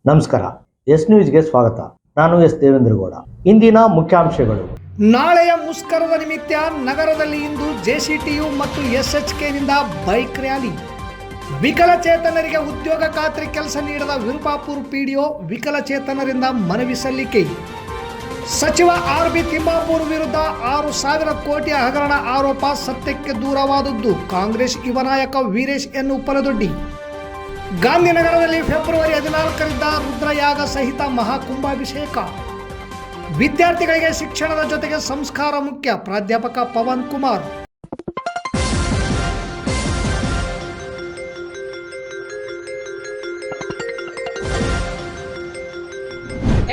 ನಮಸ್ಕಾರ. ಎಸ್ ನ್ಯೂಸ್ಗೆ ಸ್ವಾಗತ. ನಾನು ಎಸ್ ದೇವೇಂದ್ರಗೌಡ. ಇಂದಿನ ಮುಖ್ಯಾಂಶಗಳು. ನಾಳೆಯ ಮುಷ್ಕರದ ನಿಮಿತ್ತ ನಗರದಲ್ಲಿ ಇಂದು ಜೆಸಿಟಿಯು ಮತ್ತು ಎಸ್ಎಚ್ಕೆನಿಂದ ಬೈಕ್ ರ್ಯಾಲಿ. ವಿಕಲಚೇತನರಿಗೆ ಉದ್ಯೋಗ ಖಾತ್ರಿ ಕೆಲಸ ನೀಡದ ವಿರುಪಾಪುರ ಪಿಡಿಒ ವಿಕಲಚೇತನರಿಂದ ಮನವಿ ಸಲ್ಲಿಕೆ. ಸಚಿವ ಆರ್.ಬಿ. ತಿಮ್ಮಾಪುರ್ ವಿರುದ್ಧ 6,000 ಕೋಟಿ ಹಗರಣ ಆರೋಪ ಸತ್ಯಕ್ಕೆ ದೂರವಾದದ್ದು. ಕಾಂಗ್ರೆಸ್ ಯುವ ನಾಯಕ ವೀರೇಶ್ ಎನ್ ಉಪ್ಪಲದೊಡ್ಡಿ. ಗಾಂಧಿನಗರದಲ್ಲಿ ಫೆಬ್ರವರಿ 14ರಿಂದ ರುದ್ರಯಾಗ ಸಹಿತ ಮಹಾಕುಂಭಾಭಿಷೇಕ. ವಿದ್ಯಾರ್ಥಿಗಳಿಗೆ ಶಿಕ್ಷಣದ ಜೊತೆಗೆ ಸಂಸ್ಕಾರ ಮುಖ್ಯ. ಪ್ರಾಧ್ಯಾಪಕ ಪವನ್ ಕುಮಾರ್.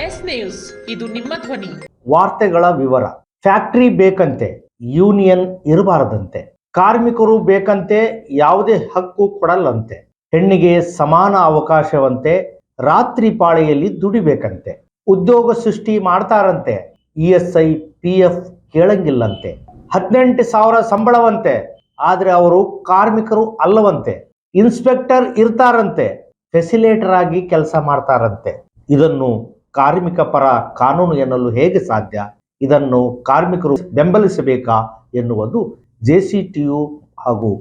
ಎಸ್ ನ್ಯೂಸ್, ಇದು ನಿಮ್ಮ ಧ್ವನಿ. ವಾರ್ತೆಗಳ ವಿವರ. ಫ್ಯಾಕ್ಟರಿ ಬೇಕಂತೆ, ಯೂನಿಯನ್ ಇರಬಾರದಂತೆ. ಕಾರ್ಮಿಕರು ಬೇಕಂತೆ, ಯಾವುದೇ ಹಕ್ಕು ಕೊಡಲ್ಲಂತೆ. ಹೆಣ್ಣಿಗೆ ಸಮಾನ ಅವಕಾಶವಂತೆ, ರಾತ್ರಿ ಪಾಳಿಯಲ್ಲಿ ದುಡಿಬೇಕಂತೆ. ಉದ್ಯೋಗ ಸೃಷ್ಟಿ ಮಾಡ್ತಾರಂತೆ, ESI PF ಕೇಳಂಗಿಲ್ಲಂತೆ. 18,000 ಸಂಬಳವಂತೆ, ಆದ್ರೆ ಅವರು ಕಾರ್ಮಿಕರು ಅಲ್ಲವಂತೆ. ಇನ್ಸ್ಪೆಕ್ಟರ್ ಇರ್ತಾರಂತೆ, ಫೆಸಿಲೇಟರ್ ಆಗಿ ಕೆಲಸ ಮಾಡ್ತಾರಂತೆ. ಇದನ್ನು ಕಾರ್ಮಿಕ ಪರ ಕಾನೂನು ಎನ್ನಲು ಹೇಗೆ ಸಾಧ್ಯ? ಇದನ್ನು ಕಾರ್ಮಿಕರು ಬೆಂಬಲಿಸಬೇಕಾ ಎನ್ನುವುದು JCTU ಹಾಗೂ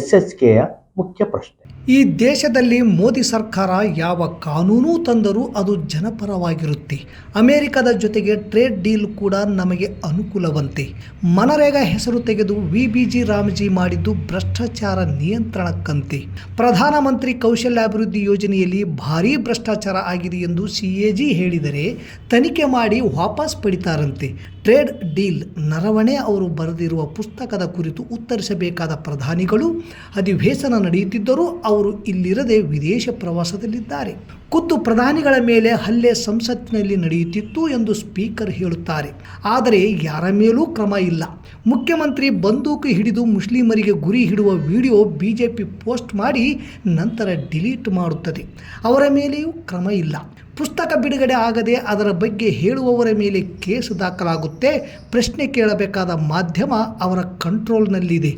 SHKಯ ಮುಖ್ಯ ಪ್ರಶ್ನೆ. ಈ ದೇಶದಲ್ಲಿ ಮೋದಿ ಸರ್ಕಾರ ಯಾವ ಕಾನೂನು ತಂದರೂ ಅದು ಜನಪರವಾಗಿರುತ್ತೆ. ಅಮೆರಿಕದ ಜೊತೆಗೆ ಟ್ರೇಡ್ ಡೀಲ್ ಕೂಡ ನಮಗೆ ಅನುಕೂಲವಂತೆ. ಮನರೇಗಾ ಹೆಸರು ತೆಗೆದು VBG ರಾಮಜಿ ಮಾಡಿದ್ದು ಭ್ರಷ್ಟಾಚಾರ ನಿಯಂತ್ರಣಕ್ಕಂತೆ. ಪ್ರಧಾನಮಂತ್ರಿ ಕೌಶಲ್ಯಾಭಿವೃದ್ಧಿ ಯೋಜನೆಯಲ್ಲಿ ಭಾರೀ ಭ್ರಷ್ಟಾಚಾರ ಆಗಿದೆ ಎಂದು CAG ಹೇಳಿದರೆ ತನಿಖೆ ಮಾಡಿ ವಾಪಸ್ ಪಡಿತಾರಂತೆ. ಟ್ರೇಡ್ ಡೀಲ್ ನರವಣೆ ಅವರು ಬರೆದಿರುವ ಪುಸ್ತಕದ ಕುರಿತು ಉತ್ತರಿಸಬೇಕಾದ ಪ್ರಧಾನಿಗಳು ಅಧಿವೇಶನ ನಡೆಯುತ್ತಿದ್ದರೂ ಅವರು ಇಲ್ಲಿರದೆ ವಿದೇಶ ಪ್ರವಾಸದಲ್ಲಿದ್ದಾರೆ. ಖುದ್ದು ಪ್ರಧಾನಿಗಳ ಮೇಲೆ ಹಲ್ಲೆ ಸಂಸತ್ತಿನಲ್ಲಿ ನಡೆಯುತ್ತಿತ್ತು ಎಂದು ಸ್ಪೀಕರ್ ಹೇಳುತ್ತಾರೆ. ಆದರೆ ಯಾರ ಮೇಲೂ ಕ್ರಮ ಇಲ್ಲ. ಮುಖ್ಯಮಂತ್ರಿ ಬಂದೂಕು ಹಿಡಿದು ಮುಸ್ಲಿಮರಿಗೆ ಗುರಿ ಹಿಡುವ ವಿಡಿಯೋ BJP ಪೋಸ್ಟ್ ಮಾಡಿ ನಂತರ ಡಿಲೀಟ್ ಮಾಡುತ್ತದೆ. ಅವರ ಮೇಲೆಯೂ ಕ್ರಮ ಇಲ್ಲ. ಪುಸ್ತಕ ಬಿಡುಗಡೆ ಆಗದೆ ಅದರ ಬಗ್ಗೆ ಹೇಳುವವರ ಮೇಲೆ ಕೇಸು ದಾಖಲಾಗುತ್ತೆ. ಪ್ರಶ್ನೆ ಕೇಳಬೇಕಾದ ಮಾಧ್ಯಮ ಅವರ ಕಂಟ್ರೋಲ್ನಲ್ಲಿದೆ.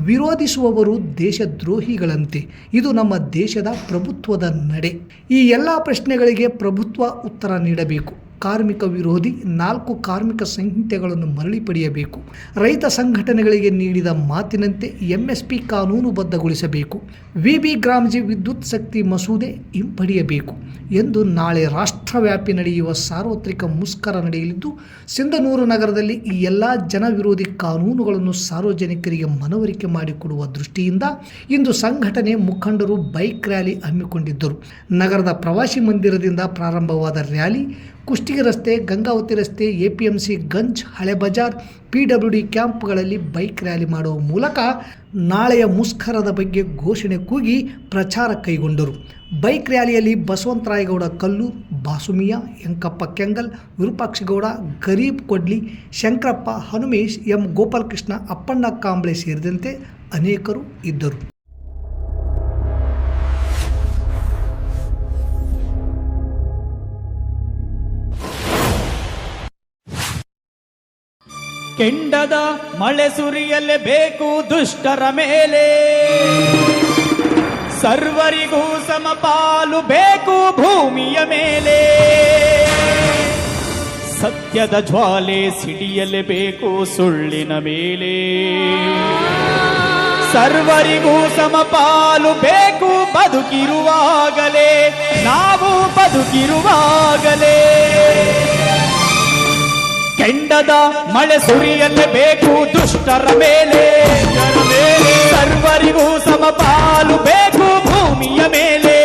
ವಿರೋಧಿಸುವವರು ದೇಶದ್ರೋಹಿಗಳಂತೆ. ಇದು ನಮ್ಮ ದೇಶದ ಪ್ರಭುತ್ವದ ನಡೆ. ಈ ಎಲ್ಲ ಪ್ರಶ್ನೆಗಳಿಗೆ ಪ್ರಭುತ್ವ ಉತ್ತರ ನೀಡಬೇಕು. ಕಾರ್ಮಿಕ ವಿರೋಧಿ 4 ಕಾರ್ಮಿಕ ಸಂಹಿತೆಗಳನ್ನು ಮರಳಿ ಪಡೆಯಬೇಕು. ರೈತ ಸಂಘಟನೆಗಳಿಗೆ ನೀಡಿದ ಮಾತಿನಂತೆ MSP ಕಾನೂನುಬದ್ಧಗೊಳಿಸಬೇಕು. VB ಗ್ರಾಮಜಿ ವಿದ್ಯುತ್ ಶಕ್ತಿ ಮಸೂದೆ ಹಿಂಪಡೆಯಬೇಕು ಎಂದು ನಾಳೆ ರಾಷ್ಟ್ರವ್ಯಾಪಿ ನಡೆಯುವ ಸಾರ್ವತ್ರಿಕ ಮುಷ್ಕರ ನಡೆಯಲಿದ್ದು, ಸಿಂಧನೂರು ನಗರದಲ್ಲಿ ಈ ಎಲ್ಲ ಜನವಿರೋಧಿ ಕಾನೂನುಗಳನ್ನು ಸಾರ್ವಜನಿಕರಿಗೆ ಮನವರಿಕೆ ಮಾಡಿಕೊಡುವ ದೃಷ್ಟಿಯಿಂದ ಇಂದು ಸಂಘಟನೆ ಮುಖಂಡರು ಬೈಕ್ ರ್ಯಾಲಿ ಹಮ್ಮಿಕೊಂಡಿದ್ದರು. ನಗರದ ಪ್ರವಾಸಿ ಮಂದಿರದಿಂದ ಪ್ರಾರಂಭವಾದ ರ್ಯಾಲಿ ಕುಷ್ಟಗಿ ರಸ್ತೆ, ಗಂಗಾವತಿ ರಸ್ತೆ, APMC ಗಂಜ್, ಹಳೆ ಬಜಾರ್, PWD ಕ್ಯಾಂಪ್ಗಳಲ್ಲಿ ಬೈಕ್ ರ್ಯಾಲಿ ಮಾಡುವ ಮೂಲಕ ನಾಳೆಯ ಮುಷ್ಕರದ ಬಗ್ಗೆ ಘೋಷಣೆ ಕೂಗಿ ಪ್ರಚಾರ ಕೈಗೊಂಡರು. ಬೈಕ್ ರ್ಯಾಲಿಯಲ್ಲಿ ಬಸವಂತರಾಯಗೌಡ ಕಲ್ಲೂರ್, ಬಾಸುಮಿಯಾ, ಯಂಕಪ್ಪ ಕೆಂಗಲ್, ವಿರೂಪಾಕ್ಷಗೌಡ, ಗರೀಬ್ ಕೊಡ್ಲಿ, ಶಂಕರಪ್ಪ, ಹನುಮೇಶ್, M ಗೋಪಾಲಕೃಷ್ಣ, ಅಪ್ಪಣ್ಣ ಕಾಂಬ್ಳೆ ಸೇರಿದಂತೆ ಅನೇಕರು ಇದ್ದರು. ಕೆಂಡದ ಮಳೆ ಸುರಿಯಲೇಬೇಕು ದುಷ್ಟರ ಮೇಲೆ, ಸರ್ವರಿಗೂ ಸಮಪಾಲು ಬೇಕು ಭೂಮಿಯ ಮೇಲೆ. ಸತ್ಯದ ಜ್ವಾಲೆ ಸಿಡಿಯಲೇಬೇಕು ಸುಳ್ಳಿನ ಮೇಲೆ, ಸರ್ವರಿಗೂ ಸಮಪಾಲು ಬೇಕು ಬದುಕಿರುವಾಗಲೇ, ನಾವು ಬದುಕಿರುವಾಗಲೇ. ಕೆಂಡದ ಮಳೆ ಸುರಿಯಲೇಬೇಕು ದುಷ್ಟರ ಮೇಲೆ, ಸರ್ವರಿಗೂ ಸಮಪಾಲು ಬೇಕು ಭೂಮಿಯ ಮೇಲೆ.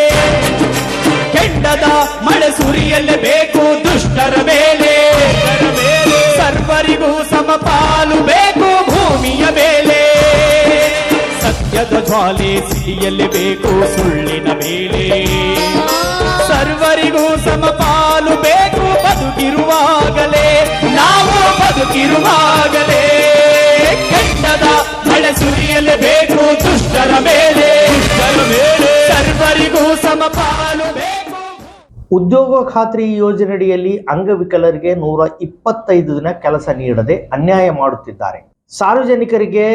ಕೆಂಡದ ಮಳೆ ಸುರಿಯಲೇಬೇಕು ದುಷ್ಟರ ಮೇಲೆ, ಸರ್ವರಿಗೂ ಸಮಪಾಲು ಬೇಕು ಭೂಮಿಯ ಮೇಲೆ. ಸತ್ಯದ ಜ್ವಾಲೆ ಸಿಡಿಯಲೇಬೇಕು ಸುಳ್ಳಿನ ಮೇಲೆ, ಸರ್ವರಿಗೂ ಸಮಪಾಲು ಬೇಕು ಬದುಕಿರುವಾಗಲೇ, ನಾವು ಬದುಕಿರುವಾಗಲೇ. ಕೆಂಡದ ಮಳೆ ಸುರಿಯಲೇಬೇಕು ದುಷ್ಟರ ಮೇಲೆ, ಸರ್ವರಿಗೂ ಸಮಪಾಲು ಬೇಕು. ಉದ್ಯೋಗ ಖಾತ್ರಿ ಯೋಜನೆಯಡಿಯಲ್ಲಿ ಅಂಗವಿಕಲರಿಗೆ 125 ದಿನ ಕೆಲಸ ನೀಡದೆ ಅನ್ಯಾಯ ಮಾಡುತ್ತಿದ್ದಾರೆ. ಸಾರ್ವಜನಿಕರಿಗೆ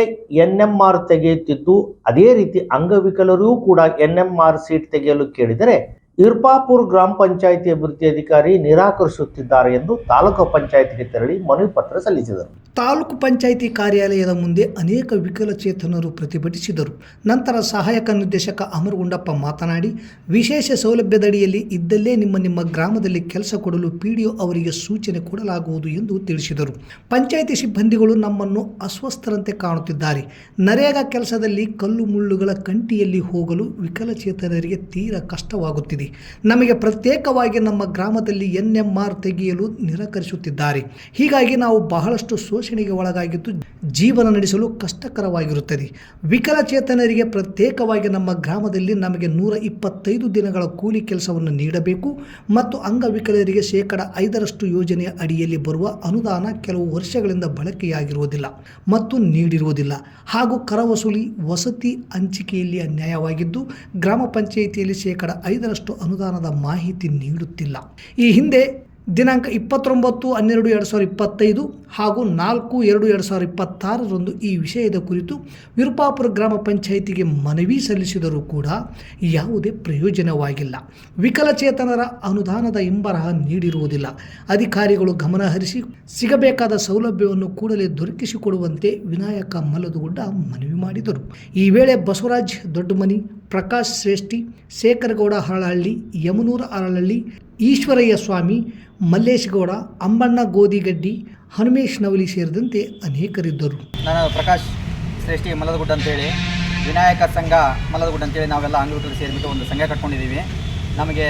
NMR ತೆಗೆಯುತ್ತಿದ್ದು, ಅದೇ ರೀತಿ ಅಂಗವಿಕಲರೂ ಕೂಡ NMR ಸೀಟ್ ತೆಗೆಯಲು ಕೇಳಿದರೆ ಇರ್ಪಾಪುರ್ ಗ್ರಾಮ ಪಂಚಾಯಿತಿ ಅಭಿವೃದ್ಧಿ ಅಧಿಕಾರಿ ನಿರಾಕರಿಸುತ್ತಿದ್ದಾರೆ ಎಂದು ತಾಲೂಕು ಪಂಚಾಯಿತಿಗೆ ತೆರಳಿ ಮನವಿ ಪತ್ರ ಸಲ್ಲಿಸಿದರು. ತಾಲೂಕು ಪಂಚಾಯಿತಿ ಕಾರ್ಯಾಲಯದ ಮುಂದೆ ಅನೇಕ ವಿಕಲಚೇತನರು ಪ್ರತಿಭಟಿಸಿದರು. ನಂತರ ಸಹಾಯಕ ನಿರ್ದೇಶಕ ಅಮರಗುಂಡಪ್ಪ ಮಾತನಾಡಿ, ವಿಶೇಷ ಸೌಲಭ್ಯದಡಿಯಲ್ಲಿ ಇದ್ದಲ್ಲೇ ನಿಮ್ಮ ಗ್ರಾಮದಲ್ಲಿ ಕೆಲಸ ಕೊಡಲು ಪಿಡಿಒ ಅವರಿಗೆ ಸೂಚನೆ ಕೊಡಲಾಗುವುದು ಎಂದು ತಿಳಿಸಿದರು. ಪಂಚಾಯಿತಿ ಸಿಬ್ಬಂದಿಗಳು ನಮ್ಮನ್ನು ಅಸ್ವಸ್ಥರಂತೆ ಕಾಣುತ್ತಿದ್ದಾರೆ. ನರೇಗಾ ಕೆಲಸದಲ್ಲಿ ಕಲ್ಲು ಮುಳ್ಳುಗಳ ಕಂಟಿಯಲ್ಲಿ ಹೋಗಲು ವಿಕಲಚೇತನರಿಗೆ ತೀರಾ ಕಷ್ಟವಾಗುತ್ತಿದೆ. ನಮಗೆ ಪ್ರತ್ಯೇಕವಾಗಿ ನಮ್ಮ ಗ್ರಾಮದಲ್ಲಿ NMR ತೆಗೆಯಲು ನಿರಾಕರಿಸುತ್ತಿದ್ದಾರೆ. ಹೀಗಾಗಿ ನಾವು ಬಹಳಷ್ಟು ಶೋಷಣೆಗೆ ಒಳಗಾಗಿದ್ದು ಜೀವನ ನಡೆಸಲು ಕಷ್ಟಕರವಾಗಿರುತ್ತದೆ. ವಿಕಲಚೇತನರಿಗೆ ಪ್ರತ್ಯೇಕವಾಗಿ ನಮ್ಮ ಗ್ರಾಮದಲ್ಲಿ ನಮಗೆ 125 ದಿನಗಳ ಕೂಲಿ ಕೆಲಸವನ್ನು ನೀಡಬೇಕು ಮತ್ತು ಅಂಗವಿಕಲರಿಗೆ 5% ಯೋಜನೆಯ ಅಡಿಯಲ್ಲಿ ಬರುವ ಅನುದಾನ ಕೆಲವು ವರ್ಷಗಳಿಂದ ಬಳಕೆಯಾಗಿರುವುದಿಲ್ಲ ಮತ್ತು ನೀಡಿರುವುದಿಲ್ಲ ಹಾಗೂ ಕರ ವಸೂಲಿ ವಸತಿ ಹಂಚಿಕೆಯಲ್ಲಿ ಅನ್ಯಾಯವಾಗಿದ್ದು ಗ್ರಾಮ ಪಂಚಾಯಿತಿಯಲ್ಲಿ 5% ಅನುದಾನದ ಮಾಹಿತಿ ನೀಡುತ್ತಿಲ್ಲ. ಈ ಹಿಂದೆ ದಿನಾಂಕ 29/12/2025 ಹಾಗೂ 4/2/2026 ಈ ವಿಷಯದ ಕುರಿತು ವಿರುಪಾಪುರ ಗ್ರಾಮ ಪಂಚಾಯಿತಿಗೆ ಮನವಿ ಸಲ್ಲಿಸಿದರೂ ಕೂಡ ಯಾವುದೇ ಪ್ರಯೋಜನವಾಗಿಲ್ಲ. ವಿಕಲಚೇತನರ ಅನುದಾನದ ಹಿಂಬರಹ ನೀಡಿರುವುದಿಲ್ಲ. ಅಧಿಕಾರಿಗಳು ಗಮನಹರಿಸಿ ಸಿಗಬೇಕಾದ ಸೌಲಭ್ಯವನ್ನು ಕೂಡಲೇ ದೊರಕಿಸಿಕೊಡುವಂತೆ ವಿನಾಯಕ ಮಲ್ಲದಗುಡ್ಡ ಮನವಿ ಮಾಡಿದರು. ಈ ವೇಳೆ ಬಸವರಾಜ್ ದೊಡ್ಡಮನಿ, ಪ್ರಕಾಶ್ ಶ್ರೇಷ್ಠಿ, ಶೇಖರಗೌಡ ಹರಳಹಳ್ಳಿ, ಯಮನೂರ ಹರಳಹಳ್ಳಿ, ಈಶ್ವರಯ್ಯ ಸ್ವಾಮಿ, ಮಲ್ಲೇಶ್ ಗೌಡ, ಅಂಬಣ್ಣ ಗೋದಿಗಡ್ಡಿ, ಹನುಮೇಶ್ ನವಲಿ ಸೇರಿದಂತೆ ಅನೇಕರಿದ್ದರು. ನಾನು ಪ್ರಕಾಶ್ ಶ್ರೇಷ್ಠಿ ಮಲ್ಲದಗುಡ್ಡ ಅಂತೇಳಿ, ವಿನಾಯಕ ಸಂಘ ಮಲ್ಲದಗುಡ್ಡ ಅಂತೇಳಿ ನಾವೆಲ್ಲ ಅಂಗವಿಕಲರು ಸೇರಿಬಿಟ್ಟು ಒಂದು ಸಂಘ ಕಟ್ಕೊಂಡಿದ್ದೀವಿ. ನಮಗೆ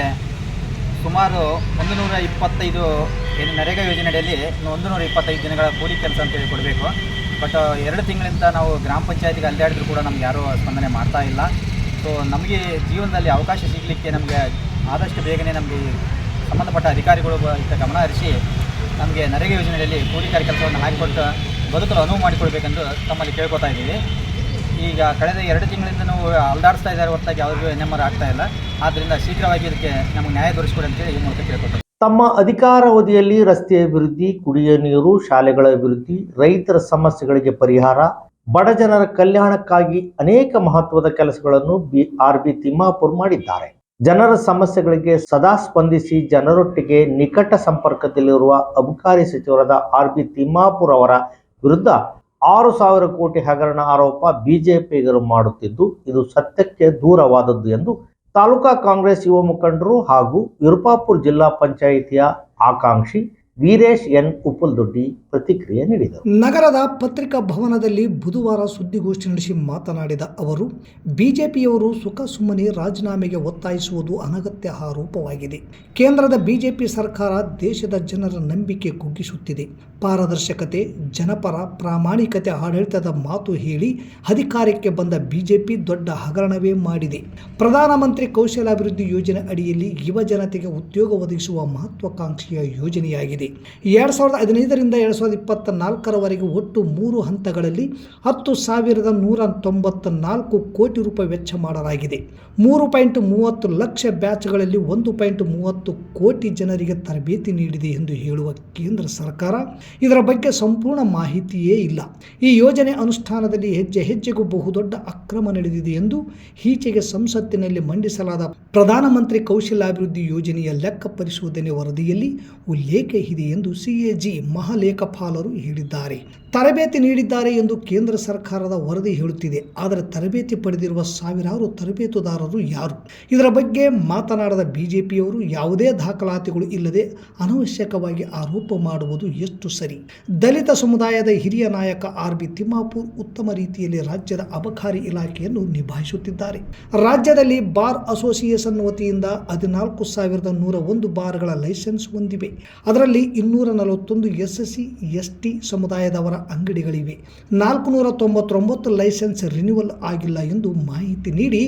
ಸುಮಾರು 125 ನರೇಗಾ ಯೋಜನೆಯಲ್ಲಿ 125 ದಿನಗಳ ಕೂಲಿ ಕೆಲಸ ಅಂತೇಳಿ ಕೊಡಬೇಕು. ಬಟ್ 2 ತಿಂಗಳಿಂದ ನಾವು ಗ್ರಾಮ ಪಂಚಾಯತಿಗೆ ಅಲ್ಲಾಡಿದ್ರು ಕೂಡ ನಮ್ಗೆ ಯಾರೂ ಸ್ಪಂದನೆ ಮಾಡ್ತಾ ಇಲ್ಲ. ಸೊ ನಮಗೆ ಜೀವನದಲ್ಲಿ ಅವಕಾಶ ಸಿಗಲಿಕ್ಕೆ ನಮಗೆ ಆದಷ್ಟು ಬೇಗನೆ ನಮಗೆ ಸಂಬಂಧಪಟ್ಟ ಅಧಿಕಾರಿಗಳು ಗಮನ ಹರಿಸಿ ನಮಗೆ ನರೇಗಾ ಯೋಜನೆಯಲ್ಲಿ ಕೂಲಿಕಾರ ಕೆಲಸವನ್ನು ಹಾಕಿಕೊಟ್ಟು ಬದುಕಲು ಅನುವು ಮಾಡಿಕೊಡ್ಬೇಕೆಂದು ತಮ್ಮಲ್ಲಿ ಕೇಳ್ಕೊತಾ ಇದ್ದೀವಿ. ಈಗ ಕಳೆದ 2 ತಿಂಗಳಿಂದ ನಾವು ಅಲ್ದಾಡಿಸ್ತಾ ಇದ್ದಾರೆ ಹೊರತಾಗಿ ಯಾವುರಿಗೂ NMR ಆಗ್ತಾ ಇಲ್ಲ. ಆದ್ದರಿಂದ ಶೀಘ್ರವಾಗಿ ಇದಕ್ಕೆ ನಮಗೆ ನ್ಯಾಯ ದೊರಕಿಸಿಕೊಡಿ ಅಂತೇಳಿ ಈ ಮೂಲಕ ಕೇಳ್ಕೊತಾರೆ. ತಮ್ಮ ಅಧಿಕಾರಾವಧಿಯಲ್ಲಿ ರಸ್ತೆ ಅಭಿವೃದ್ಧಿ, ಕುಡಿಯುವ ನೀರು, ಶಾಲೆಗಳ ಅಭಿವೃದ್ಧಿ, ರೈತರ ಸಮಸ್ಯೆಗಳಿಗೆ ಪರಿಹಾರ, ಬಡ ಜನರ ಕಲ್ಯಾಣಕ್ಕಾಗಿ ಅನೇಕ ಮಹತ್ವದ ಕೆಲಸಗಳನ್ನು RB ತಿಮ್ಮಾಪುರ್ ಮಾಡಿದ್ದಾರೆ. ಜನರ ಸಮಸ್ಯೆಗಳಿಗೆ ಸದಾ ಸ್ಪಂದಿಸಿ ಜನರೊಟ್ಟಿಗೆ ನಿಕಟ ಸಂಪರ್ಕದಲ್ಲಿರುವ ಅಬಕಾರಿ ಸಚಿವರಾದ RB ತಿಮ್ಮಾಪುರ್ ಅವರ ವಿರುದ್ಧ 6,000 ಕೋಟಿ ಹಗರಣ ಆರೋಪ ಬಿಜೆಪಿಗರು ಮಾಡುತ್ತಿದ್ದು ಇದು ಸತ್ಯಕ್ಕೆ ದೂರವಾದದ್ದು ಎಂದು ತಾಲೂಕಾ ಕಾಂಗ್ರೆಸ್ ಯುವ ಮುಖಂಡರು ಹಾಗೂ ವಿರುಪಾಪುರ ಜಿಲ್ಲಾ ಪಂಚಾಯಿತಿಯ ಆಕಾಂಕ್ಷಿ ವೀರೇಶ್ ಎನ್ ಉಪ್ಪಲ್ದೊಡ್ಡಿ ಪ್ರತಿಕ್ರಿಯೆ ನೀಡಿದರು. ನಗರದ ಪತ್ರಿಕಾ ಭವನದಲ್ಲಿ ಬುಧವಾರ ಸುದ್ದಿಗೋಷ್ಠಿ ನಡೆಸಿ ಮಾತನಾಡಿದ ಅವರು, ಬಿಜೆಪಿಯವರು ಸುಮ್ಮನೆ ರಾಜೀನಾಮೆಗೆ ಒತ್ತಾಯಿಸುವುದು ಅನಗತ್ಯ ಆರೋಪವಾಗಿದೆ. ಕೇಂದ್ರದ ಬಿಜೆಪಿ ಸರ್ಕಾರ ದೇಶದ ಜನರ ನಂಬಿಕೆ ಕುಗ್ಗಿಸುತ್ತಿದೆ. ಪಾರದರ್ಶಕತೆ, ಜನಪರ, ಪ್ರಾಮಾಣಿಕತೆ ಆಡಳಿತದ ಮಾತು ಹೇಳಿ ಅಧಿಕಾರಕ್ಕೆ ಬಂದ ಬಿಜೆಪಿ ದೊಡ್ಡ ಹಗರಣವೇ ಮಾಡಿದೆ. ಪ್ರಧಾನಮಂತ್ರಿ ಕೌಶಲ್ಯಾಭಿವೃದ್ಧಿ ಯೋಜನೆ ಅಡಿಯಲ್ಲಿ ಯುವ ಜನತೆಗೆ ಉದ್ಯೋಗ ಒದಗಿಸುವ ಮಹತ್ವಾಕಾಂಕ್ಷೆಯ ಯೋಜನೆಯಾಗಿದೆ. 2015ರಿಂದ 2024ರವರೆಗೆ ಒಟ್ಟು 3 ಹಂತಗಳಲ್ಲಿ 10,194 ಕೋಟಿ ರೂಪಾಯಿ ವೆಚ್ಚ ಮಾಡಲಾಗಿದೆ. 3.30 ಲಕ್ಷ ಬ್ಯಾಚ್ಗಳಲ್ಲಿ 1.30 ಕೋಟಿ ಜನರಿಗೆ ತರಬೇತಿ ನೀಡಿದೆ ಎಂದು ಹೇಳುವ ಕೇಂದ್ರ ಸರ್ಕಾರ ಇದರ ಬಗ್ಗೆ ಸಂಪೂರ್ಣ ಮಾಹಿತಿಯೇ ಇಲ್ಲ. ಈ ಯೋಜನೆ ಅನುಷ್ಠಾನದಲ್ಲಿ ಹೆಜ್ಜೆ ಹೆಜ್ಜೆಗೂ ಬಹುದೊಡ್ಡ ಅಕ್ರಮ ನಡೆದಿದೆ ಎಂದು ಈಚೆಗೆ ಸಂಸತ್ತಿನಲ್ಲಿ ಮಂಡಿಸಲಾದ ಪ್ರಧಾನಮಂತ್ರಿ ಕೌಶಲ್ಯಾಭಿವೃದ್ಧಿ ಯೋಜನೆಯ ಲೆಕ್ಕ ಪರಿಶೋಧನೆ ವರದಿಯಲ್ಲಿ ಉಲ್ಲೇಖ ಇದೆ ಎಂದು CAG ಮಹಾಲೇಖಪಾಲರು ಹೇಳಿದ್ದಾರೆ. ತರಬೇತಿ ನೀಡಿದ್ದಾರೆ ಎಂದು ಕೇಂದ್ರ ಸರ್ಕಾರದ ವರದಿ ಹೇಳುತ್ತಿದೆ. ಆದರೆ ತರಬೇತಿ ಪಡೆದಿರುವ ಸಾವಿರಾರು ತರಬೇತುದಾರರು ಯಾರು? ಇದರ ಬಗ್ಗೆ ಮಾತನಾಡದ ಬಿಜೆಪಿಯವರು ಯಾವುದೇ ದಾಖಲಾತಿಗಳು ಇಲ್ಲದೆ ಅನವಶ್ಯಕವಾಗಿ ಆರೋಪ ಮಾಡುವುದು ಎಷ್ಟು ಸರಿ? ದಲಿತ ಸಮುದಾಯದ ಹಿರಿಯ ನಾಯಕ RB ತಿಮ್ಮಾಪುರ್ ಉತ್ತಮ ರೀತಿಯಲ್ಲಿ ರಾಜ್ಯದ ಅಬಕಾರಿ ಇಲಾಖೆಯನ್ನು ನಿಭಾಯಿಸುತ್ತಿದ್ದಾರೆ. ರಾಜ್ಯದಲ್ಲಿ ಬಾರ್ ಅಸೋಸಿಯೇಷನ್ ವತಿಯಿಂದ 14,101 ಬಾರ್ಗಳ ಲೈಸೆನ್ಸ್ ಹೊಂದಿವೆ. ಅದರಲ್ಲಿ 241 SC ST ಸಮುದಾಯದವರ ಅಂಗಡಿಗಳಿವೆ. 499 ಲೈಸೆನ್ಸ್ ರಿನ್ಯೂವಲ್ ಆಗಿಲ್ಲ ಎಂದು ಮಾಹಿತಿ ನೀಡಿ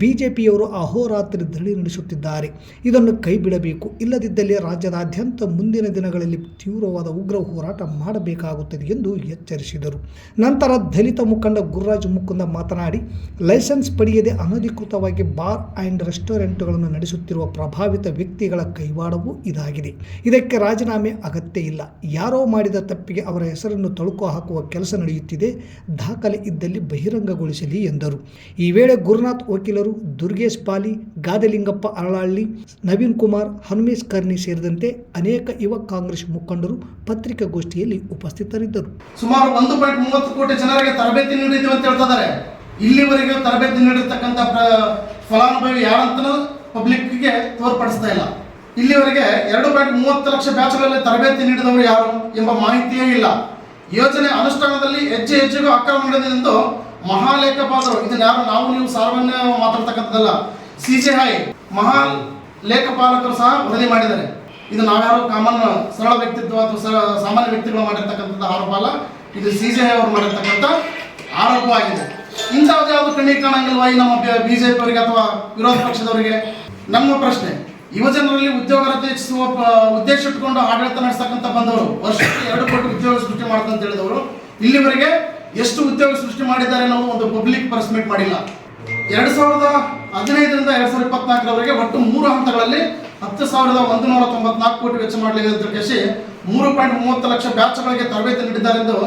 ಬಿಜೆಪಿಯವರು ಅಹೋರಾತ್ರಿ ಧರಣಿ ನಡೆಸುತ್ತಿದ್ದಾರೆ. ಇದನ್ನು ಕೈಬಿಡಬೇಕು. ಇಲ್ಲದಿದ್ದಲ್ಲಿ ರಾಜ್ಯದಾದ್ಯಂತ ಮುಂದಿನ ದಿನಗಳಲ್ಲಿ ತೀವ್ರವಾದ ಉಗ್ರ ಹೋರಾಟ ಮಾಡಬೇಕಾಗುತ್ತದೆ ಎಂದು ಎಚ್ಚರಿಸಿದರು. ನಂತರ ದಲಿತ ಮುಖಂಡ ಗುರುರಾಜ್ ಮುಕುಂದ ಮಾತನಾಡಿ, ಲೈಸೆನ್ಸ್ ಪಡೆಯದೆ ಅನಧಿಕೃತವಾಗಿ ಬಾರ್ ಆ್ಯಂಡ್ ರೆಸ್ಟೋರೆಂಟ್ಗಳನ್ನು ನಡೆಸುತ್ತಿರುವ ಪ್ರಭಾವಿತ ವ್ಯಕ್ತಿಗಳ ಕೈವಾಡವೂ ಇದಾಗಿದೆ. ಇದಕ್ಕೆ ರಾಜೀನಾಮೆ ರಾಜೀನಾಮೆ ಅಗತ್ಯ ಇಲ್ಲ. ಯಾರೋ ಮಾಡಿದ ತಪ್ಪಿಗೆ ಅವರ ಹೆಸರನ್ನು ತಳುಕು ಹಾಕುವ ಕೆಲಸ ನಡೆಯುತ್ತಿದೆ. ದಾಖಲೆ ಇದ್ದಲ್ಲಿ ಬಹಿರಂಗಗೊಳಿಸಲಿ ಎಂದರು. ಈ ವೇಳೆ ಗುರುನಾಥ್ ವಕೀಲರು, ದುರ್ಗೇಶ್ ಪಾಲಿ, ಗಾದಲಿಂಗಪ್ಪ ಅರಳಹಳ್ಳಿ, ನವೀನ್ ಕುಮಾರ್, ಹನುಮೇಶ್ ಕರ್ನಿ ಸೇರಿದಂತೆ ಅನೇಕ ಯುವ ಕಾಂಗ್ರೆಸ್ ಮುಖಂಡರು ಪತ್ರಿಕಾಗೋಷ್ಠಿಯಲ್ಲಿ ಉಪಸ್ಥಿತರಿದ್ದರು. ಸುಮಾರು 1.30 ಕೋಟಿ ಜನರಿಗೆ ತರಬೇತಿ ನೀಡಿದ್ದೀವಿ ಅಂತ ಹೇಳ್ತಾ ಇದ್ದಾರೆ. ಇಲ್ಲಿವರೆಗೆ ತರಬೇತಿ ನೀಡಿರ್ತಕ್ಕಂಥ ಫಲಾನುಭವಿ ಯಾರಂತನೂ ಪಬ್ಲಿಕ್ಗೆ ತೋರ್ಪಡಿಸ್ತಾ ಇಲ್ಲ. ಇಲ್ಲಿವರೆಗೆ 2.30 ಲಕ್ಷ ಬ್ಯಾಚ್ಗಳಲ್ಲಿ ತರಬೇತಿ ನೀಡಿದವರು ಯಾರು ಎಂಬ ಮಾಹಿತಿಯೇ ಇಲ್ಲ. ಯೋಜನೆ ಅನುಷ್ಠಾನದಲ್ಲಿ ಹೆಜ್ಜೆ ಹೆಜ್ಜೆಗೂ ಅಕ್ರಮ ನಡೆದಿದೆ ಎಂದು ಮಹಾಲೇಖಪಾಲರು, ಇದನ್ನ ಯಾರು ನಾವು ನೀವು ಸಾರ್ವಜನಿಕ ಮಾತಾಡ್ತಕ್ಕಂಥದ್ದಲ್ಲ, CJI ಮಹಾ ಲೇಖಪಾಲಕರು ಸಹ ವರದಿ ಮಾಡಿದ್ದಾರೆ. ಇದು ನಾವ್ಯಾರು ಕಾಮನ್ ಸರಳ ವ್ಯಕ್ತಿತ್ವ ಅಥವಾ ಸಾಮಾನ್ಯ ವ್ಯಕ್ತಿಗಳು ಮಾಡಿರ್ತಕ್ಕಂಥ ಆರೋಪ ಅಲ್ಲ, ಇದು CJI ಅವರು ಮಾಡಿರ್ತಕ್ಕಂಥ ಆರೋಪವಾಗಿದೆ. ಇಂಥದ್ದು ಯಾವುದು ಕಣ್ಣಿಗೆ ಕಾಣಂಗಿಲ್ವಾ ಈ ನಮ್ಮ BJP ಅವರಿಗೆ ಅಥವಾ ವಿರೋಧ ಪಕ್ಷದವರಿಗೆ? ನಮ್ಮ ಪ್ರಶ್ನೆ, ಯುವಜನರಲ್ಲಿ ಉದ್ಯೋಗ ರಚಿಸುವ ಉದ್ದೇಶ ಇಟ್ಟುಕೊಂಡು ಆಡಳಿತ ನಡೆಸತಕ್ಕಂಥ ಬಂದವರು, ವರ್ಷಕ್ಕೆ 2 ಕೋಟಿ ಉದ್ಯೋಗ ಸೃಷ್ಟಿ ಮಾಡ್ತಂತ ಹೇಳಿದವರು ಇಲ್ಲಿವರೆಗೆ ಎಷ್ಟು ಉದ್ಯೋಗ ಸೃಷ್ಟಿ ಮಾಡಿದ್ದಾರೆ ನಾವು ಒಂದು ಪಬ್ಲಿಕ್ ಪ್ರೆಸ್ ಮೀಟ್ ಮಾಡಿಲ್ಲ. 2015ರಿಂದ 2024ರವರೆಗೆ ಒಟ್ಟು 3 ಹಂತಗಳಲ್ಲಿ 10,194 ಕೋಟಿ ವೆಚ್ಚ ಮಾಡಲಿದೆ ಅಂತ ಕೇಳಿ 3.30 ಲಕ್ಷ ಬ್ಯಾಚ್ಗಳಿಗೆ ತರಬೇತಿ ನೀಡಿದ್ದಾರೆ ಎಂದು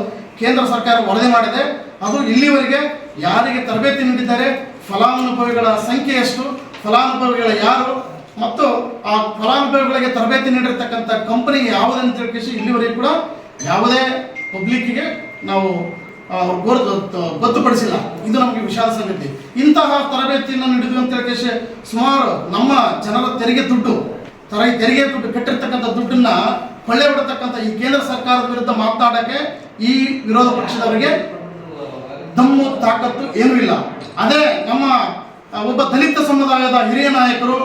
ಕೇಂದ್ರ ಸರ್ಕಾರ ವರದಿ ಮಾಡಿದೆ. ಅದು ಇಲ್ಲಿವರೆಗೆ ಯಾರಿಗೆ ತರಬೇತಿ ನೀಡಿದ್ದಾರೆ, ಫಲಾನುಭವಿಗಳ ಸಂಖ್ಯೆ ಎಷ್ಟು, ಫಲಾನುಭವಿಗಳ ಯಾರು ಮತ್ತು ಆ ಫಲಾನುಭವಿಗಳಿಗೆ ತರಬೇತಿ ನೀಡಿರ್ತಕ್ಕಂಥ ಕಂಪನಿ ಯಾವುದಂತ ಹೇಳಿ ಇಲ್ಲಿವರೆಗೆ ಕೂಡ ಯಾವುದೇ ಪಬ್ಲಿಕ್ಕಿಗೆ ನಾವು ಗೊತ್ತುಪಡಿಸಿಲ್ಲ. ಇದು ನಮಗೆ ವಿಷಾದ ಸಂಗತಿ. ಇಂತಹ ತರಬೇತಿಯನ್ನು ನೀಡಿದ್ವಿ ಅಂತ ಹೇಳಿ ಸುಮಾರು ನಮ್ಮ ಜನರ ತೆರಿಗೆ ದುಡ್ಡು ಕಟ್ಟಿರ್ತಕ್ಕಂಥ ದುಡ್ಡನ್ನ ಕೊಳ್ಳೆ ಹೊಡತಕ್ಕಂಥ ಈ ಕೇಂದ್ರ ಸರ್ಕಾರದ ವಿರುದ್ಧ ಮಾತನಾಡಕ್ಕೆ ಈ ವಿರೋಧ ಪಕ್ಷದವರಿಗೆ ದಮ್ಮು ತಾಕತ್ತು ಏನೂ ಇಲ್ಲ. ಅದೇ ನಮ್ಮ ಒಬ್ಬ ದಲಿತ ಸಮುದಾಯದ ಹಿರಿಯ ನಾಯಕರು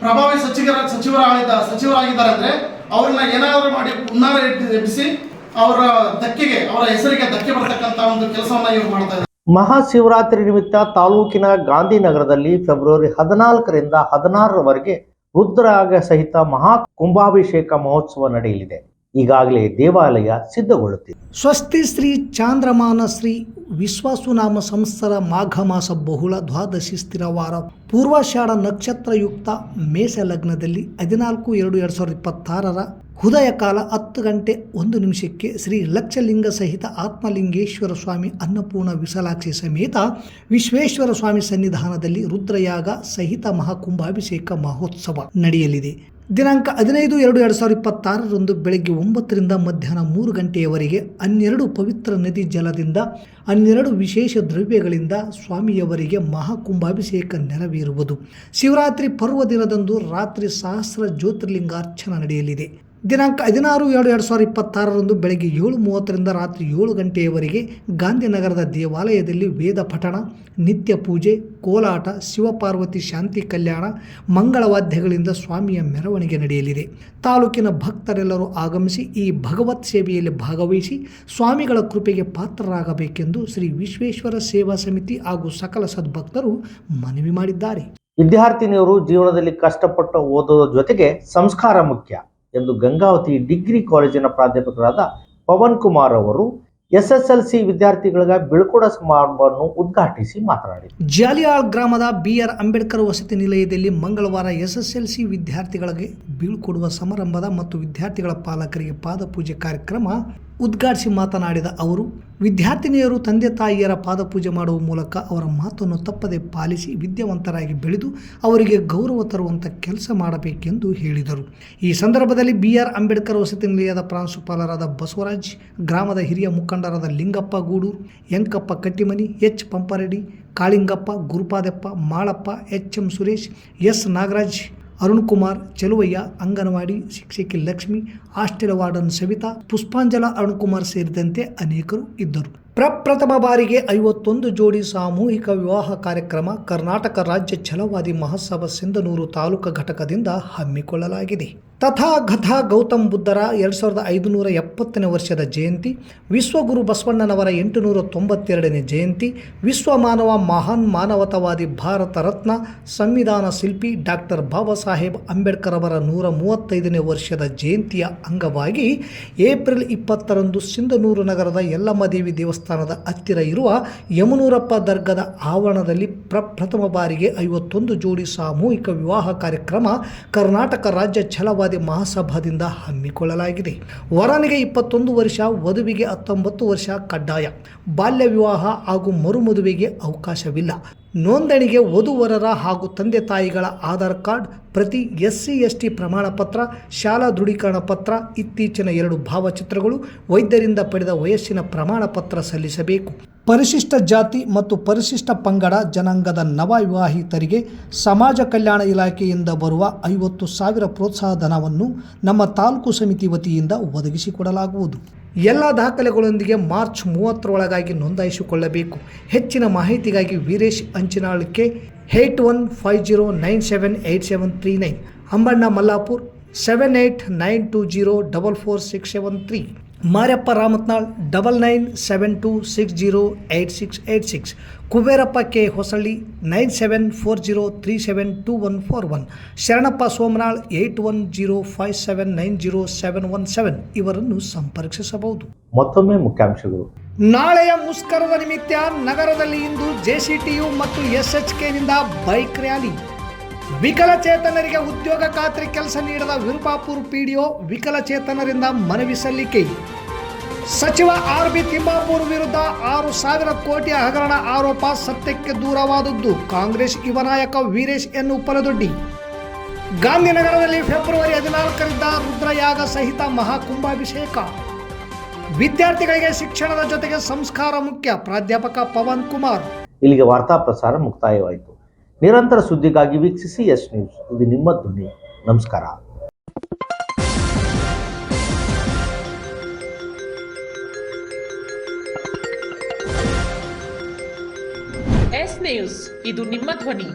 ಪ್ರಭಾವಿ ಸಚಿವರಾಗಿದ್ದಾರೆ ಅಂದ್ರೆ ಅವ್ರನ್ನ ಏನಾದರೂ ಮಾಡಿ ಹುನ್ನಾರ ಎಬ್ಬಿಸಿ ಅವರ ಹೆಸರಿಗೆ ಧಕ್ಕೆ ಬರ್ತಕ್ಕಂಥ ಒಂದು ಕೆಲಸವನ್ನ ಇವರು ಮಾಡ್ತಾ ಇದ್ದಾರೆ. ಮಹಾಶಿವರಾತ್ರಿ ನಿಮಿತ್ತ ತಾಲೂಕಿನ ಗಾಂಧಿನಗರದಲ್ಲಿ ಫೆಬ್ರವರಿ 14ರಿಂದ 16ರವರೆಗೆ ರುದ್ರಾಗ ಸಹಿತ ಮಹಾ ಕುಂಭಾಭಿಷೇಕ ಮಹೋತ್ಸವ ನಡೆಯಲಿದೆ. ಈಗಾಗಲೇ ದೇವಾಲಯ ಸಿದ್ಧಗೊಳ್ಳುತ್ತಿದೆ. ಸ್ವಸ್ತಿ ಶ್ರೀ ಚಾಂದ್ರಮಾನ ಶ್ರೀ ವಿಶ್ವಾಸುನಾಮ ಸಂವತ್ಸರ ಮಾಘ ಮಾಸ ಬಹುಳ ದ್ವಾದಶಿ ಸ್ಥಿರವಾರ ಪೂರ್ವಾಷಾಢ ನಕ್ಷತ್ರಯುಕ್ತ ಮೇಷ ಲಗ್ನದಲ್ಲಿ 14/2/2026 ಉದಯ ಕಾಲ 10:01 ಶ್ರೀ ಲಕ್ಷಲಿಂಗ ಸಹಿತ ಆತ್ಮಲಿಂಗೇಶ್ವರ ಸ್ವಾಮಿ ಅನ್ನಪೂರ್ಣ ವಿಶಾಲಾಕ್ಷಿ ಸಮೇತ ವಿಶ್ವೇಶ್ವರ ಸ್ವಾಮಿ ಸನ್ನಿಧಾನದಲ್ಲಿ ರುದ್ರಯಾಗ ಸಹಿತ ಮಹಾಕುಂಭಾಭಿಷೇಕ ಮಹೋತ್ಸವ ನಡೆಯಲಿದೆ. ದಿನಾಂಕ 15/2/2026 ಬೆಳಗ್ಗೆ 9ರಿಂದ ಮಧ್ಯಾಹ್ನ 3 ಗಂಟೆಯವರೆಗೆ 12 ಪವಿತ್ರ ನದಿ ಜಲದಿಂದ 12 ವಿಶೇಷ ದ್ರವ್ಯಗಳಿಂದ ಸ್ವಾಮಿಯವರಿಗೆ ಮಹಾಕುಂಭಾಭಿಷೇಕ ನೆರವೇರುವುದು. ಶಿವರಾತ್ರಿ ಪರ್ವ ದಿನದಂದು ರಾತ್ರಿ ಸಹಸ್ರ ಜ್ಯೋತಿರ್ಲಿಂಗಾರ್ಚನ ನಡೆಯಲಿದೆ. ದಿನಾಂಕ 16/2/2026 ಬೆಳಗ್ಗೆ 7:30ರಿಂದ ರಾತ್ರಿ 7 ಗಂಟೆಯವರೆಗೆ ಗಾಂಧಿನಗರದ ದೇವಾಲಯದಲ್ಲಿ ವೇದ ಪಠಣ, ನಿತ್ಯ ಪೂಜೆ, ಕೋಲಾಟ, ಶಿವಪಾರ್ವತಿ ಶಾಂತಿ ಕಲ್ಯಾಣ, ಮಂಗಳವಾದ್ಯಗಳಿಂದ ಸ್ವಾಮಿಯ ಮೆರವಣಿಗೆ ನಡೆಯಲಿದೆ. ತಾಲೂಕಿನ ಭಕ್ತರೆಲ್ಲರೂ ಆಗಮಿಸಿ ಈ ಭಗವತ್ ಸೇವೆಯಲ್ಲಿ ಭಾಗವಹಿಸಿ ಸ್ವಾಮಿಗಳ ಕೃಪೆಗೆ ಪಾತ್ರರಾಗಬೇಕೆಂದು ಶ್ರೀ ವಿಶ್ವೇಶ್ವರ ಸೇವಾ ಸಮಿತಿ ಹಾಗೂ ಸಕಲ ಸದ್ಭಕ್ತರು ಮನವಿ ಮಾಡಿದ್ದಾರೆ. ವಿದ್ಯಾರ್ಥಿನಿಯರು ಜೀವನದಲ್ಲಿ ಕಷ್ಟಪಟ್ಟು ಓದೋದ್ರ ಜೊತೆಗೆ ಸಂಸ್ಕಾರ ಮುಖ್ಯ ಎಂದು ಗಂಗಾವತಿ ಡಿಗ್ರಿ ಕಾಲೇಜಿನ ಪ್ರಾಧ್ಯಾಪಕರಾದ ಪವನ್ ಕುಮಾರ್ ಅವರು SSLC ವಿದ್ಯಾರ್ಥಿಗಳಿಗೆ ಬೀಳ್ಕೊಡ ಸಮಾರಂಭವನ್ನು ಉದ್ಘಾಟಿಸಿ ಮಾತನಾಡಿದರು. ಜಾಲಿಯಾಳ್ ಗ್ರಾಮದ BR ಅಂಬೇಡ್ಕರ್ ವಸತಿ ನಿಲಯದಲ್ಲಿ ಮಂಗಳವಾರ SSLC ವಿದ್ಯಾರ್ಥಿಗಳಿಗೆ ಬೀಳ್ಕೊಡುವ ಸಮಾರಂಭದ ಮತ್ತು ವಿದ್ಯಾರ್ಥಿಗಳ ಪಾಲಕರಿಗೆ ಪಾದಪೂಜೆ ಕಾರ್ಯಕ್ರಮ ಉದ್ಘಾಟಿಸಿ ಮಾತನಾಡಿದ ಅವರು, ವಿದ್ಯಾರ್ಥಿನಿಯರು ತಂದೆ ತಾಯಿಯರ ಪಾದಪೂಜೆ ಮಾಡುವ ಮೂಲಕ ಅವರ ಮಾತನ್ನು ತಪ್ಪದೆ ಪಾಲಿಸಿ ವಿದ್ಯಾವಂತರಾಗಿ ಬೆಳೆದು ಅವರಿಗೆ ಗೌರವ ತರುವಂಥ ಕೆಲಸ ಮಾಡಬೇಕೆಂದು ಹೇಳಿದರು. ಈ ಸಂದರ್ಭದಲ್ಲಿ BR ಅಂಬೇಡ್ಕರ್ ವಸತಿ ನಿಲಯದ ಪ್ರಾಂಶುಪಾಲರಾದ ಬಸವರಾಜ್, ಗ್ರಾಮದ ಹಿರಿಯ ಮುಖಂಡರಾದ Lingappa Gudur, Yankappa Kattimani, H ಪಂಪಾರೆಡ್ಡಿ, Kalingappa, Gurupadappa, Malappa, HM Suresh, S Nagaraj, Arun Kumar, ಚೆಲುವಯ್ಯ, anganwadi ಶಿಕ್ಷಕಿ ಲಕ್ಷ್ಮಿ, ಹಾಸ್ಟೆಲ್ ವಾರ್ಡನ್ ಸವಿತಾ, ಪುಷ್ಪಾಂಜಲ, ಅರುಣ್ ಕುಮಾರ್ ಸೇರಿದಂತೆ ಅನೇಕರು ಇದ್ದರು. ಪ್ರಪ್ರಥಮ ಬಾರಿಗೆ 51 ಜೋಡಿ ಸಾಮೂಹಿಕ ವಿವಾಹ ಕಾರ್ಯಕ್ರಮ ಕರ್ನಾಟಕ ರಾಜ್ಯ ಛಲವಾದಿ ಮಹಾಸಭಾ ಸಿಂಧನೂರು ತಾಲೂಕು ಘಟಕದಿಂದ ಹಮ್ಮಿಕೊಳ್ಳಲಾಗಿದೆ. ತಥಾಗತ ಗೌತಮ್ ಬುದ್ಧರ 2570ನೇ ವರ್ಷದ ಜಯಂತಿ, ವಿಶ್ವಗುರು ಬಸವಣ್ಣನವರ 892ನೇ ಜಯಂತಿ, ವಿಶ್ವ ಮಾನವ ಮಹಾನ್ ಮಾನವತಾವಾದಿ ಭಾರತ ರತ್ನ ಸಂವಿಧಾನ ಶಿಲ್ಪಿ ಡಾಕ್ಟರ್ ಬಾಬಾ ಸಾಹೇಬ್ ಅಂಬೇಡ್ಕರ್ ಅವರ 135ನೇ ವರ್ಷದ ಜಯಂತಿಯ ಅಂಗವಾಗಿ ಏಪ್ರಿಲ್ 20ರಂದು ಸಿಂಧನೂರು ನಗರದ ಯಲ್ಲಮ್ಮದೇವಿ ದೇವಸ್ಥಾನದ ಹತ್ತಿರ ಇರುವ ಯಮನೂರಪ್ಪ ದರ್ಗಾದ ಆವರಣದಲ್ಲಿ ಪ್ರಪ್ರಥಮ ಬಾರಿಗೆ 51 ಜೋಡಿ ಸಾಮೂಹಿಕ ವಿವಾಹ ಕಾರ್ಯಕ್ರಮ ಕರ್ನಾಟಕ ರಾಜ್ಯ ಛಲವಾದಿ ನ್ಯಾಯವಾದಿ ಮಹಾಸಭಾದಿಂದ ಹಮ್ಮಿಕೊಳ್ಳಲಾಗಿದೆ. ವರನಿಗೆ 21 ವರ್ಷ, ವಧುವಿಗೆ 19 ವರ್ಷ ಕಡ್ಡಾಯ. ಬಾಲ್ಯ ವಿವಾಹ ಹಾಗೂ ಮರುಮದುವೆಗೆ ಅವಕಾಶವಿಲ್ಲ. ನೋಂದಣಿಗೆ ವಧುವರರ ಹಾಗೂ ತಂದೆ ತಾಯಿಗಳ ಆಧಾರ್ ಕಾರ್ಡ್ ಪ್ರತಿ, SC/ST ಪ್ರಮಾಣ ಪತ್ರ, ಶಾಲಾ ದೃಢೀಕರಣ ಪತ್ರ, ಇತ್ತೀಚಿನ 2 ಭಾವಚಿತ್ರಗಳು, ವೈದ್ಯರಿಂದ ಪಡೆದ ವಯಸ್ಸಿನ ಪ್ರಮಾಣ ಪತ್ರ ಸಲ್ಲಿಸಬೇಕು. ಪರಿಶಿಷ್ಟ ಜಾತಿ ಮತ್ತು ಪರಿಶಿಷ್ಟ ಪಂಗಡ ಜನಾಂಗದ ನವ ವಿವಾಹಿತರಿಗೆ ಸಮಾಜ ಕಲ್ಯಾಣ ಇಲಾಖೆಯಿಂದ ಬರುವ 50,000 ಪ್ರೋತ್ಸಾಹ ಧನವನ್ನು ನಮ್ಮ ತಾಲೂಕು ಸಮಿತಿ ವತಿಯಿಂದ ಒದಗಿಸಿಕೊಡಲಾಗುವುದು. ಎಲ್ಲ ದಾಖಲೆಗಳೊಂದಿಗೆ ಮಾರ್ಚ್ 30ರೊಳಗಾಗಿ ನೋಂದಾಯಿಸಿಕೊಳ್ಳಬೇಕು. ಹೆಚ್ಚಿನ ಮಾಹಿತಿಗಾಗಿ ವೀರೇಶ್ ಅಂಚಿನಾಳ್ಕೆ 8150978739, ಅಂಬಣ್ಣ ಮಲ್ಲಾಪುರ್ 7892044673, ಮಾರ್ಯಪ್ಪ ರಾಮತ್ನಾಳ್ 9972608686, ಕುಬೇರಪ್ಪ ಕೆ ಹೊಸಳ್ಳಿ 9740372141, ಶರಣಪ್ಪ ಸೋಮನಾಳ್ 8105790717 ಇವರನ್ನು ಸಂಪರ್ಕಿಸಬಹುದು. ಮತ್ತೊಮ್ಮೆ ಮುಖ್ಯಾಂಶಗಳು. ನಾಳೆಯ ಮುಷ್ಕರದ ನಿಮಿತ್ತ ನಗರದಲ್ಲಿ ಇಂದು JCTU ಮತ್ತು SHKನಿಂದ ಬೈಕ್ ರ್ಯಾಲಿ. ವಿಕಲಚೇತನರಿಗೆ ಉದ್ಯೋಗ ಖಾತ್ರಿ ಕೆಲಸ ನೀಡದ ವಿರುಪಾಪುರ PDO ವಿಕಲಚೇತನರಿಂದ ಮನವಿ ಸಲ್ಲಿಕೆ. ಸಚಿವ RB ತಿಮ್ಮಾಪುರ್ ವಿರುದ್ಧ 6,000 ಕೋಟಿ ಹಗರಣ ಆರೋಪ ಸತ್ಯಕ್ಕೆ ದೂರವಾದದ್ದು. ಕಾಂಗ್ರೆಸ್ ಯುವ ನಾಯಕ ವೀರೇಶ್ ಎನ್ ಉಪ್ಪಲದೊಡ್ಡಿ. ಗಾಂಧಿನಗರದಲ್ಲಿ ಫೆಬ್ರವರಿ 14ರಿಂದ ರುದ್ರಯಾಗ ಸಹಿತ ಮಹಾಕುಂಭಾಭಿಷೇಕ. ವಿದ್ಯಾರ್ಥಿಗಳಿಗೆ ಶಿಕ್ಷಣದ ಜೊತೆಗೆ ಸಂಸ್ಕಾರ ಮುಖ್ಯ. ಪ್ರಾಧ್ಯಾಪಕ ಪವನ್ ಕುಮಾರ್. ಇಲ್ಲಿಗೆ ವಾರ್ತಾ ಪ್ರಸಾರ ಮುಕ್ತಾಯವಾಯಿತು. ನಿರಂತರ ಸುದ್ದಿಗಾಗಿ ವೀಕ್ಷಿಸಿ ಎಸ್ ನ್ಯೂಸ್. ಇದು ನಿಮ್ಮ ಧ್ವನಿ. ನಮಸ್ಕಾರ. ಎಸ್ ನ್ಯೂಸ್, ಇದು ನಿಮ್ಮ ಧ್ವನಿ.